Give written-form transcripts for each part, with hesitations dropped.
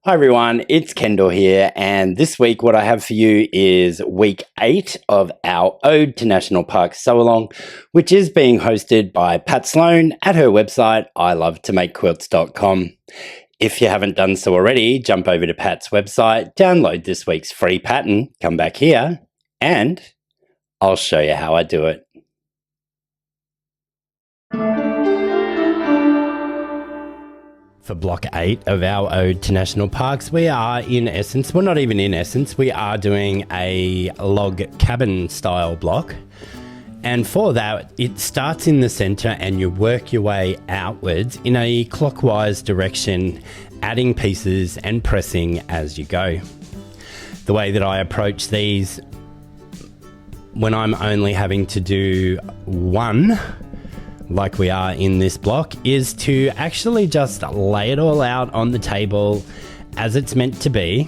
Hi everyone, it's Kendall here, and this week what I have for you is week 8 of our Ode to National Parks sew-along, which is being hosted by Pat Sloan at her website, ilovetomakequilts.com. If you haven't done so already, jump over to Pat's website, download this week's free pattern, come back here, and I'll show you how I do it. For block 8 of our Ode to National Parks, we are in essence, well not even in essence, we are doing a log cabin style block. And for that, it starts in the center and you work your way outwards in a clockwise direction, adding pieces and pressing as you go. The way that I approach these, when I'm only having to do one, like we are in this block, is to actually just lay it all out on the table as it's meant to be,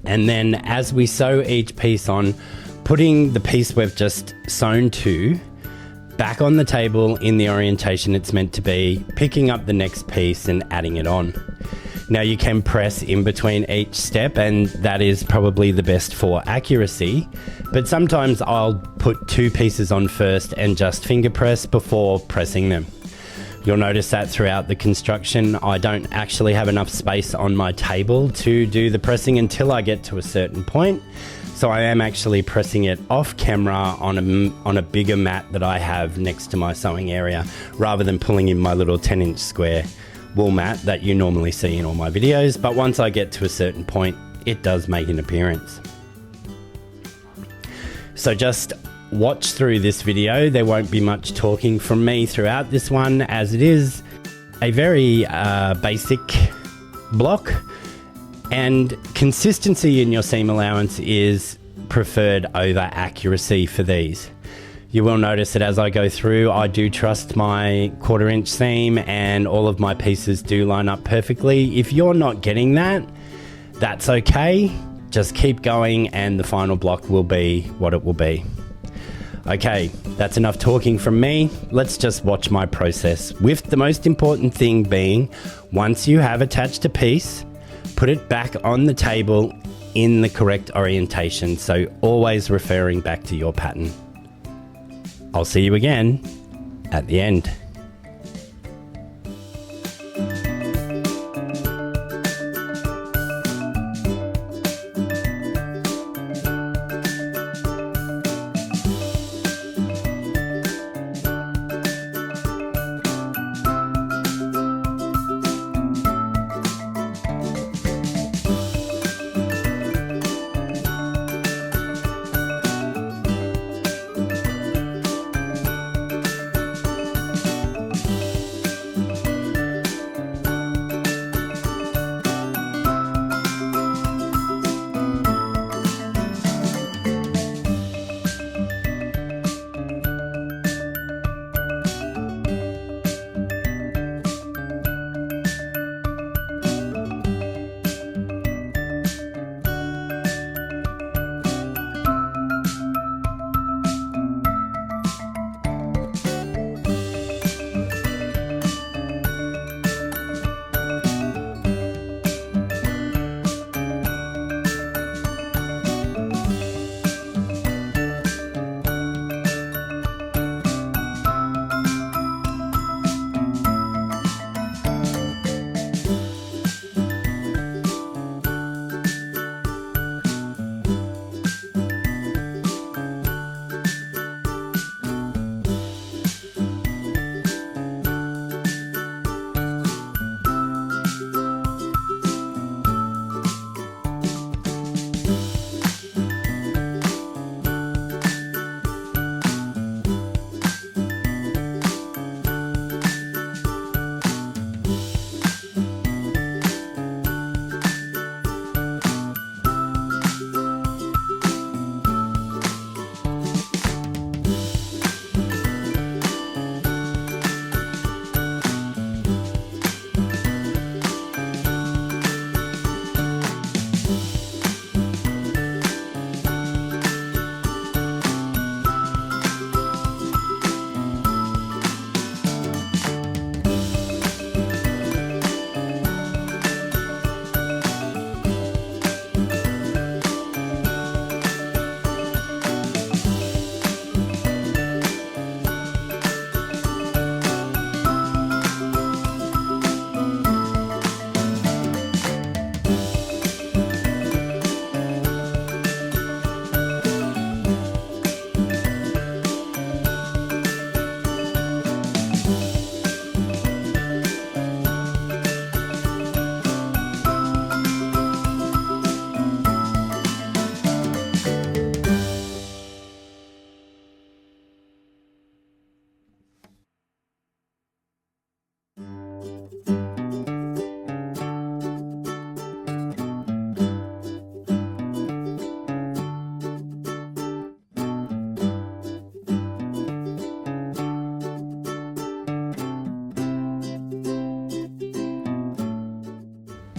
and then as we sew each piece on, putting the piece we've just sewn to back on the table in the orientation it's meant to be, picking up the next piece and adding it on. Now you can press in between each step, and that is probably the best for accuracy, but sometimes I'll put 2 pieces on first and just finger press before pressing them. You'll notice that throughout the construction I don't actually have enough space on my table to do the pressing until I get to a certain point, so I am actually pressing it off camera on a bigger mat that I have next to my sewing area, rather than pulling in my little 10-inch square wool mat that you normally see in all my videos. But once I get to a certain point, it does make an appearance. So just watch through this video. There won't be much talking from me throughout this one, as it is a very basic block, and consistency in your seam allowance is preferred over accuracy for these. You will notice that as I go through, I do trust my 1/4 inch seam and all of my pieces do line up perfectly. If you're not getting that, that's okay. Just keep going and the final block will be what it will be. Okay, that's enough talking from me. Let's just watch my process, with the most important thing being, once you have attached a piece, put it back on the table in the correct orientation. So always referring back to your pattern. I'll see you again at the end.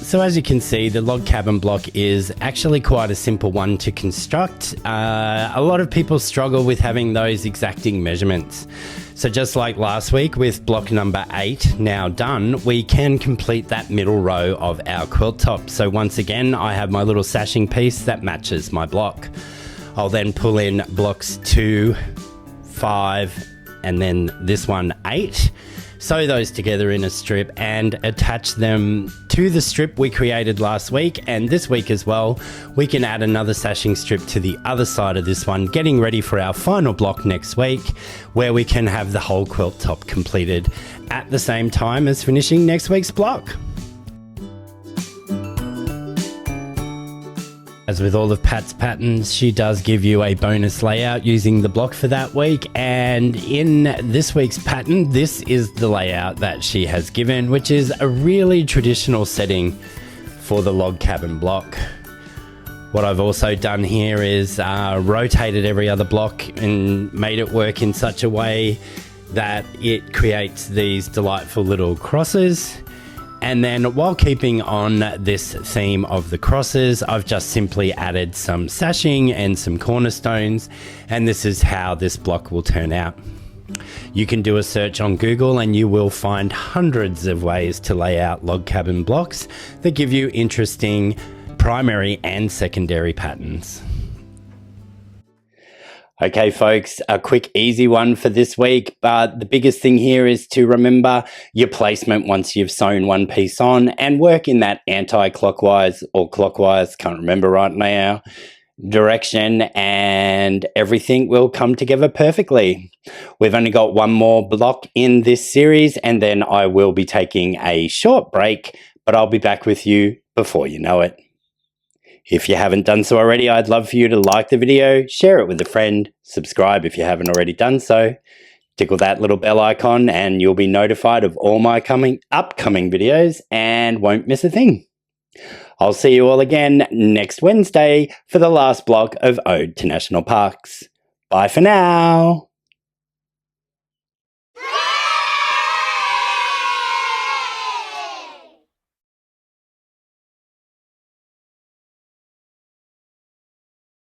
So as you can see, the log cabin block is actually quite a simple one to construct. A lot of people struggle with having those exacting measurements. So just like last week with block number 8 now done, we can complete that middle row of our quilt top. So once again, I have my little sashing piece that matches my block. I'll then pull in blocks 2, 5, and then this one 8. Sew those together in a strip and attach them to the strip we created last week, and this week as well we can add another sashing strip to the other side of this one, getting ready for our final block next week, where we can have the whole quilt top completed at the same time as finishing next week's block. As with all of Pat's patterns, she does give you a bonus layout using the block for that week, and in this week's pattern, this is the layout that she has given, which is a really traditional setting for the log cabin block. What I've also done here is rotated every other block and made it work in such a way that it creates these delightful little crosses. And then while keeping on this theme of the crosses, I've just simply added some sashing and some cornerstones, and this is how this block will turn out. You can do a search on Google and you will find hundreds of ways to lay out log cabin blocks that give you interesting primary and secondary patterns. Okay, folks, a quick, easy one for this week, but the biggest thing here is to remember your placement once you've sewn one piece on, and work in that anti-clockwise or clockwise, can't remember right now, direction, and everything will come together perfectly. We've only got one more block in this series, and then I will be taking a short break, but I'll be back with you before you know it. If you haven't done so already, I'd love for you to like the video, share it with a friend, subscribe if you haven't already done so, tickle that little bell icon and you'll be notified of all my upcoming videos and won't miss a thing. I'll see you all again next Wednesday for the last block of Ode to National Parks. Bye for now.